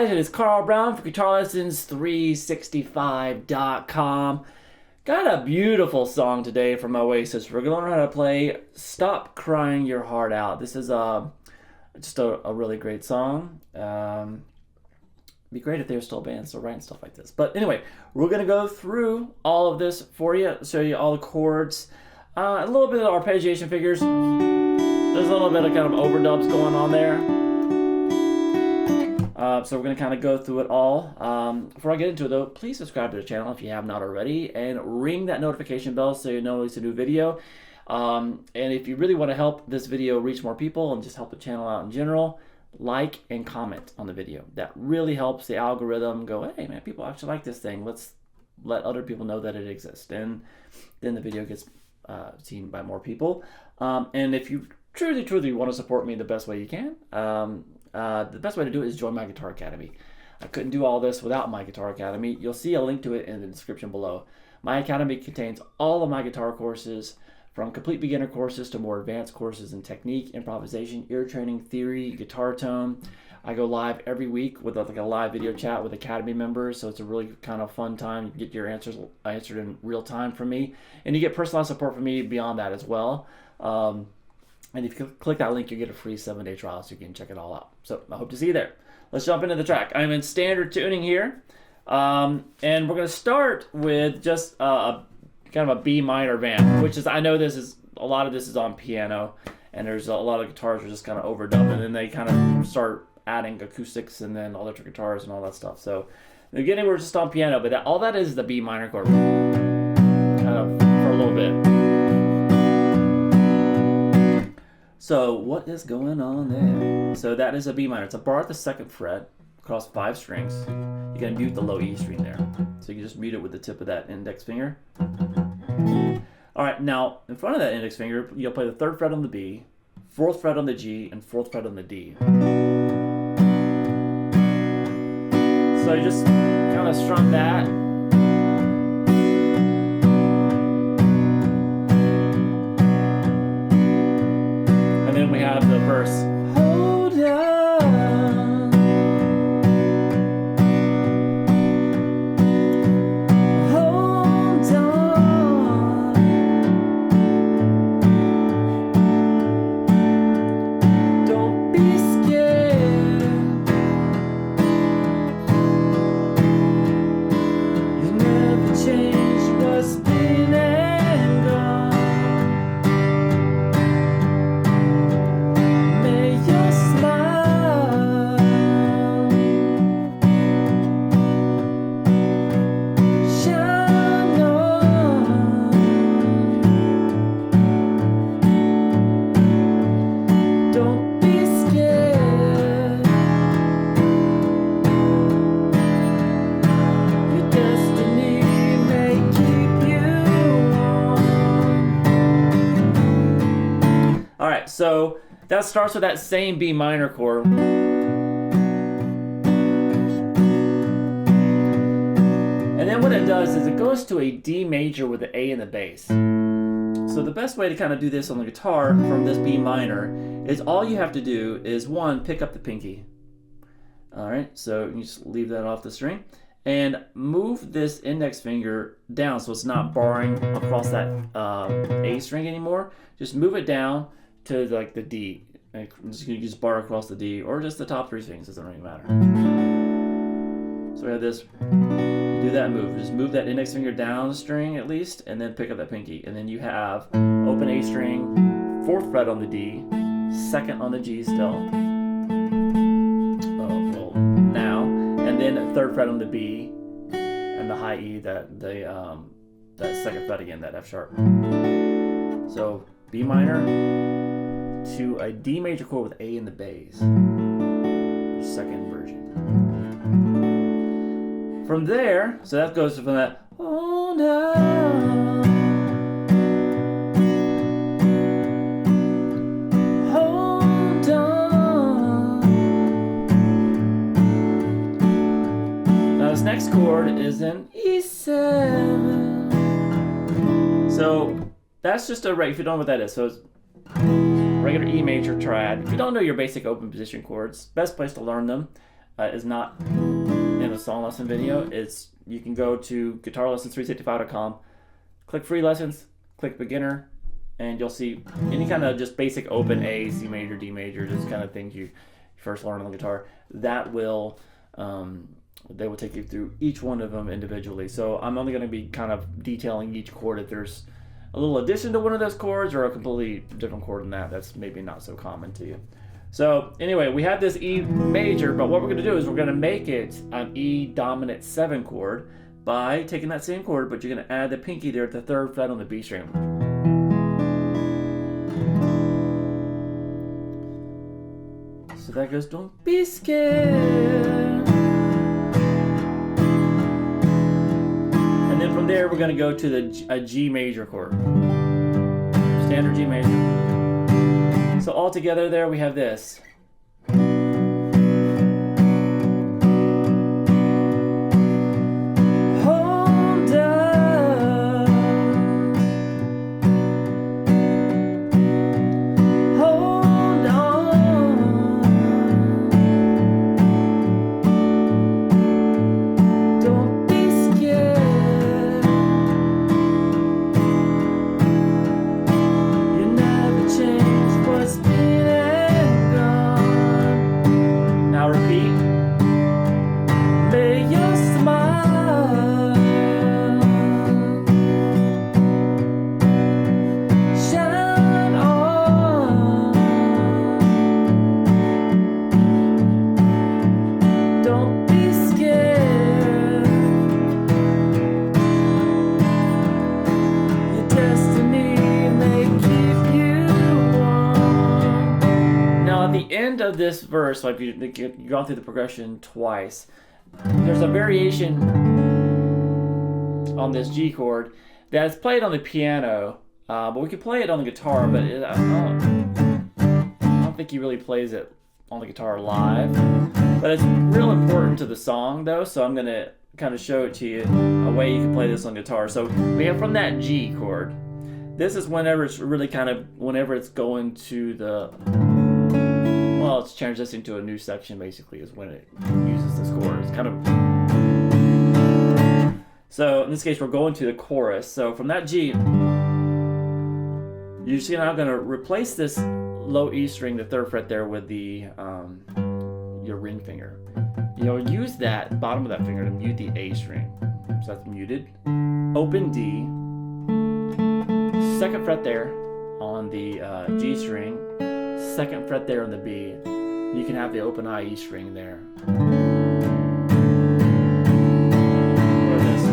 guys, it is Carl Brown for GuitarLessons365.com. Got a beautiful song today from Oasis. We're going to learn how to play Stop Crying Your Heart Out. This is just a really great song. It'd be great if they were still bands, so writing stuff like this. But anyway, we're going to go through all of this for you, show you all the chords, a little bit of arpeggiation figures. There's a little bit of kind of overdubs going on there. So we're going to kind of go through it all. Before I get into it though, please subscribe to the channel if you have not already, and ring that notification bell so you know it's a new video. And if you really want to help this video reach more people and just help the channel out in general, like and comment on the video. That really helps the algorithm go, hey man, people actually like this thing. Let's let other people know that it exists. And then the video gets seen by more people. And if you truly want to support me the best way you can, the best way to do it is join my Guitar Academy. I couldn't do all this without my Guitar Academy. You'll see a link to it in the description below. My Academy contains all of my guitar courses, from complete beginner courses to more advanced courses in technique, improvisation, ear training, theory, guitar tone. I go live every week with like a live video chat with Academy members, so it's a really kind of fun time. You can get your answers answered in real time from me, and you get personalized support from me beyond that as well. And if you click that link, you get a free 7-day trial, so you can check it all out. So I hope to see you there. Let's jump into the track. I'm in standard tuning here, and we're going to start with just kind of a B minor vamp, which is, I know this is, a lot of this is on piano, and there's a lot of guitars are just kind of overdubbed, and then they kind of start adding acoustics and then electric guitars and all that stuff. So in the beginning, we're just on piano, but all that is the B minor chord, kind of for a little bit. So what is going on there? So that is a B minor. It's a bar at the 2nd fret across 5 strings. You're gonna mute the low E string there. So you can just mute it with the tip of that index finger. All right, now in front of that index finger, you'll play the 3rd fret on the B, 4th fret on the G, and 4th fret on the D. So you just kind of strum that. We have the verse. Hold on. Hold on. Don't be scared. You never change what's been and gone. So that starts with that same B minor chord. And then what it does is it goes to a D major with the A in the bass. So the best way to kind of do this on the guitar from this B minor is all you have to do is, one, pick up the pinky. All right, so you just leave that off the string and move this index finger down so it's not barring across that A string anymore. Just move it down to like the D. You just bar across the D, or just the top 3 strings, doesn't really matter. So we have this, do that move. Just move that index finger down the string at least, and then pick up that pinky. And then you have open A string, 4th fret on the D, 2nd on the G still. Well, now. And then 3rd fret on the B, and the high E, that 2nd fret again, that F sharp. So B minor to a D major chord with A in the bass. 2nd version. From there, so that goes from that, oh no. Hold on. Now this next chord is an E7. So that's just a, if you don't know what that is, so it's regular E major triad. If you don't know your basic open position chords, best place to learn them is not in the song lesson video. You can go to guitarlessons365.com, click free lessons, click beginner, and you'll see any kind of just basic open A, C major, D major, just kind of things you first learn on the guitar. That will they will take you through each one of them individually. So I'm only going to be kind of detailing each chord. If there's a little addition to one of those chords or a completely different chord than that, that's maybe not so common to you. So anyway, we have this E major, but what we're going to do is we're going to make it an E dominant 7 chord by taking that same chord, but you're going to add the pinky there at the 3rd fret on the B string. So that goes, don't be scared. And then from there, we're going to go to a G major chord. Standard G major. So all together there, we have this. End of this verse, like you've gone through the progression twice, there's a variation on this G chord that's played on the piano, but we could play it on the guitar, but I don't think he really plays it on the guitar live. But it's real important to the song though, so I'm going to kind of show it to you a way you can play this on guitar. So we have from that G chord, this is whenever it's really whenever it's going to the, well, it's transitioning to a new section basically is when it uses this chord. It's kind of, so in this case we're going to the chorus. So from that G, you see now I'm going to replace this low E string, the 3rd fret there, with the your ring finger. You'll use that bottom of that finger to mute the A string. So that's muted. Open D, 2nd fret there on the G string, 2nd fret there on the B. You can have the open I E string there. Or this.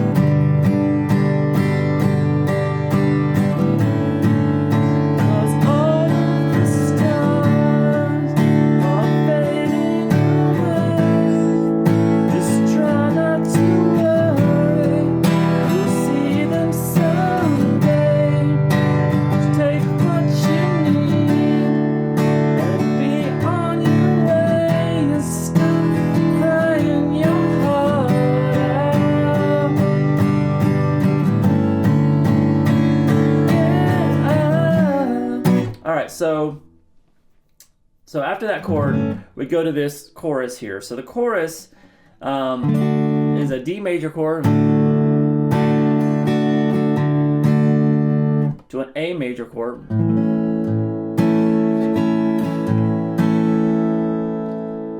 So after that chord, we go to this chorus here. So the chorus is a D major chord to an A major chord.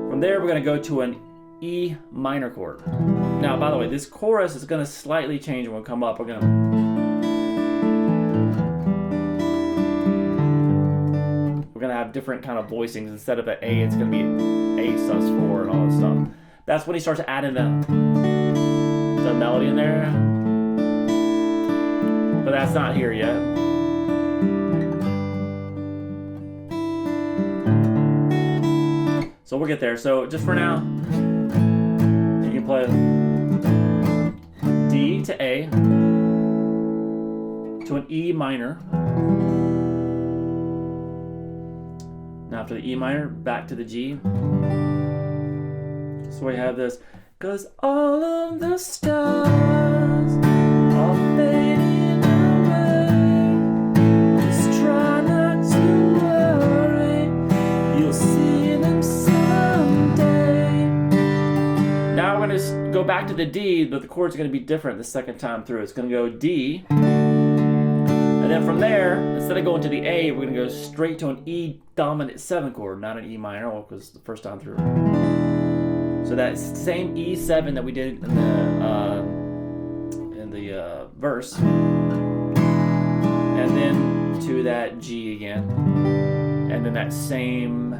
From there, we're going to go to an E minor chord. Now, by the way, this chorus is going to slightly change when we come up. We're going to have different kind of voicings. Instead of an A, it's going to be A sus4 and all that stuff. That's when he starts adding the melody in there. But that's not here yet. So we'll get there. So just for now, you can play D to A to an E minor. Now after the E minor, back to the G. So we have this, 'cause all of the stars are fading away. Just try not to worry, you'll see them someday. to the D, but the chords are going to be different the second time through. It's going to go D, and then from there, instead of going to the A, we're going to go straight to an E dominant 7 chord, not an E minor, because the first time through. So that same E7 that we did in the verse, and then to that G again, and then that same.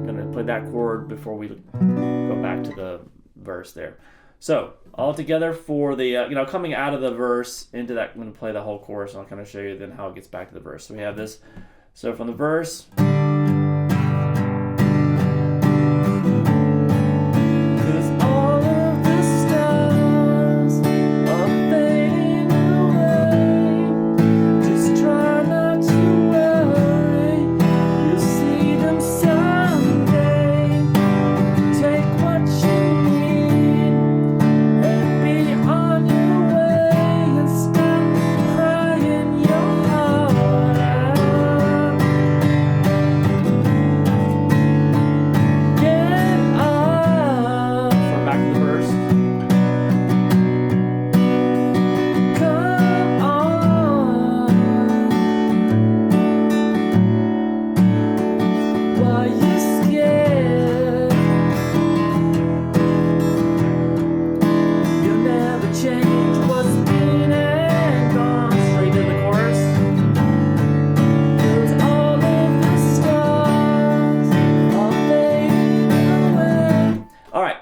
Gonna play that chord before we go back to the verse there. So all together for the coming out of the verse into that, I'm gonna play the whole chorus, and I'll kind of show you then how it gets back to the verse. So we have this. So from the verse.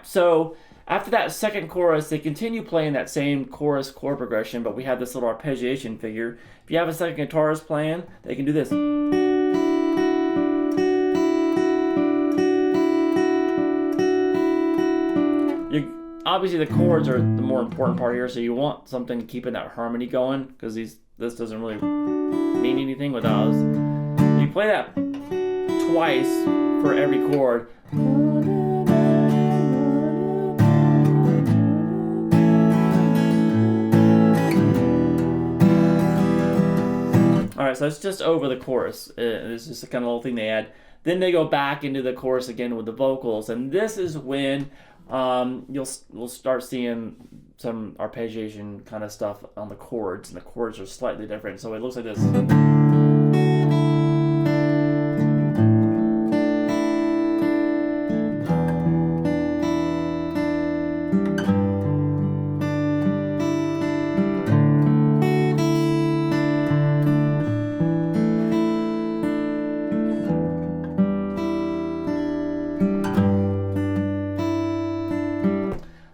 So after that second chorus, they continue playing that same chorus chord progression, but we have this little arpeggiation figure. If you have a second guitarist playing, they can do this. Obviously, the chords are the more important part here, so you want something keeping that harmony going, because this doesn't really mean anything without us. You play that twice for every chord. Alright, so it's just over the chorus. It's just a kind of little thing they add. Then they go back into the chorus again with the vocals, and this is when we'll start seeing some arpeggiation kind of stuff on the chords, and the chords are slightly different. So it looks like this.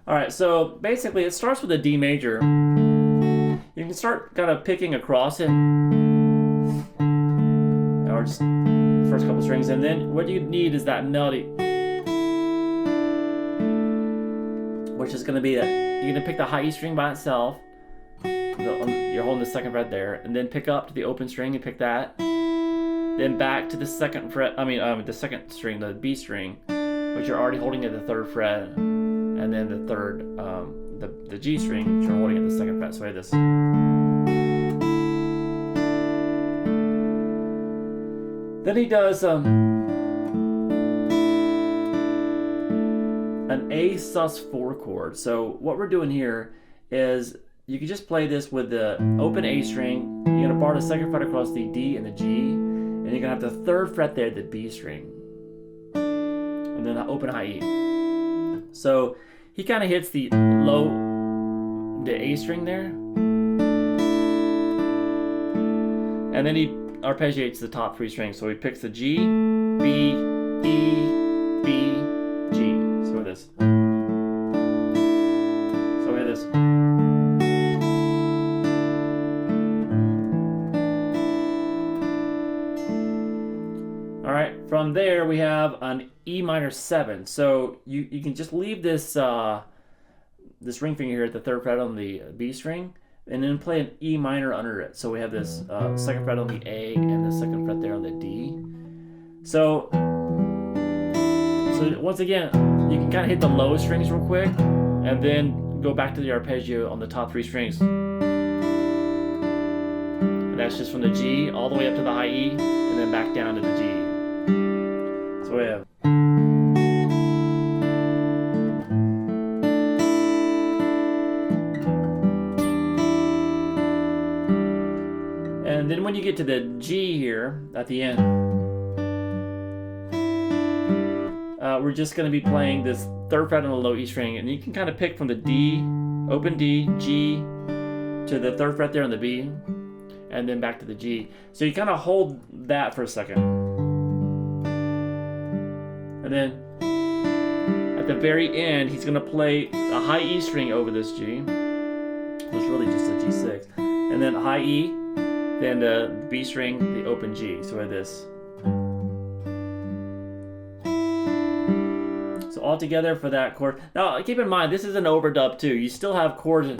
Alright, so basically it starts with a D major. You can start kind of picking across it, or just first couple strings, and then what you need is that melody, which is going to be that you're going to pick the high E string by itself, you're holding the second fret there, and then pick up to the open string and pick that, then back to the second fret, the second string, the B string, which you're already holding at the third fret, and then the third, the G string, which you're holding at the second fret. So I have this. Then he does an A sus4 chord. So what we're doing here is you can just play this with the open A string. You're gonna bar the second fret across the D and the G, and you're gonna have the third fret there, the B string, and then the open high E. So he kind of hits the A string there, and then he arpeggiates the top three strings. So he picks the G, B, E, B, G. So with this. So we have this. All right. From there we have an E minor 7. So you can just leave this this ring finger here at the third fret on the B string, and then play an E minor under it. So we have this second fret on the A and the second fret there on the D. So once again, you can kind of hit the low strings real quick, and then go back to the arpeggio on the top three strings. And that's just from the G all the way up to the high E, and then back down to the G. So we have. when you get to the G here at the end, we're just going to be playing this 3rd fret on the low E string, and you can kind of pick from the D, open D, G, to the 3rd fret there on the B, and then back to the G. So you kind of hold that for a second. And then at the very end, he's going to play a high E string over this G, which is really just a G6. And then high E, then the B string, the open G. So like this. So all together for that chord. Now keep in mind, this is an overdub too. You still have chords. You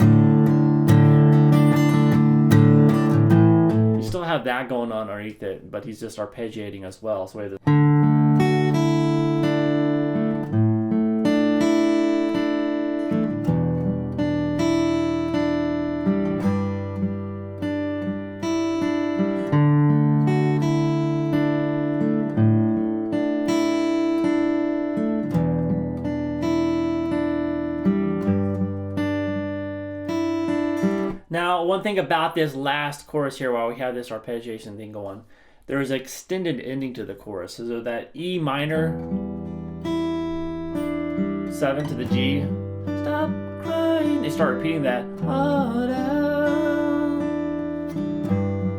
still have that going on underneath it, but he's just arpeggiating as well. So like this. Now, one thing about this last chorus here, while we have this arpeggiation thing going, there is an extended ending to the chorus. So that E minor 7 to the G, stop crying. They start repeating that. Oh, down.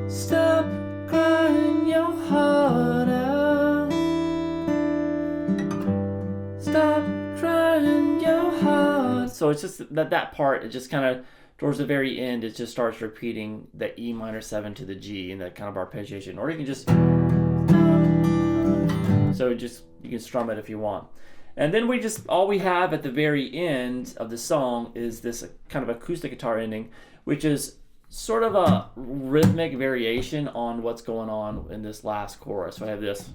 Stop crying your heart out. Stop crying your heart. So it's just that part, it just kind of, towards the very end, it just starts repeating the E minor 7 to the G in that kind of arpeggiation. Or you can just, so you can strum it if you want. And then all we have at the very end of the song is this kind of acoustic guitar ending, which is sort of a rhythmic variation on what's going on in this last chorus. So I have this.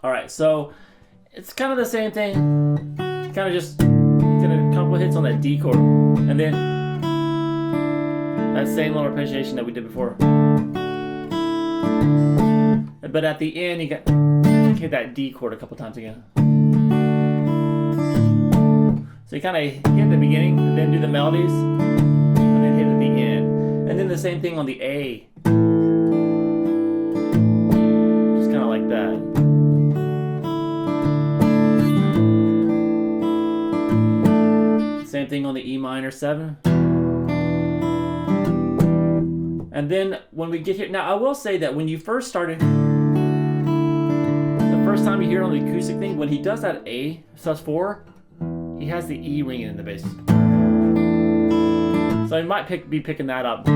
Alright, so it's kind of the same thing. Kind of just get a couple of hits on that D chord. And then that same little arpeggiation that we did before. But at the end, you hit that D chord a couple times again. So you kind of hit the beginning, and then do the melodies, and then hit at the end. And then the same thing on the A. Just kind of like that. Same thing on the E minor 7. And then when we get here, now I will say that when you first started, the first time you hear it on the acoustic thing, when he does that A sus4, he has the E ringing in the bass. So you might be picking that up.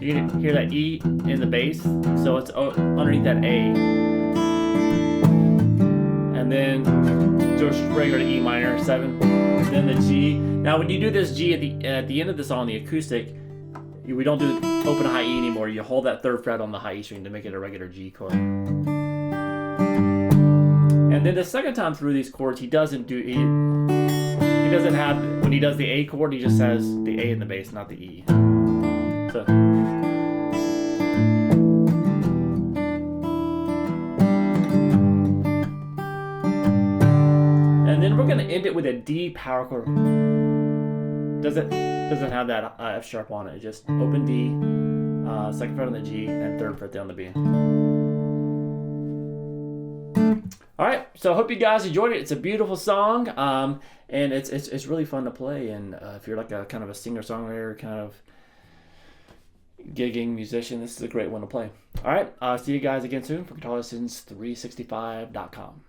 You can hear that E in the bass, so it's underneath that A. And then just regular E minor 7, then the G. Now when you do this G at the end of the song, the acoustic, we don't do open high E anymore. You hold that 3rd fret on the high E string to make it a regular G chord. And then the second time through these chords, he doesn't have, when he does the A chord, he just has the A in the bass, not the E. So. And then we're going to end it with a D power chord. Doesn't have that F sharp on it. It's just open D, 2nd fret on the G, and 3rd fret there on the B. All right, so I hope you guys enjoyed it. It's a beautiful song, and it's really fun to play. And if you're like a kind of a singer-songwriter, kind of gigging musician, this is a great one to play. All right, see you guys again soon for GuitarLessons365.com.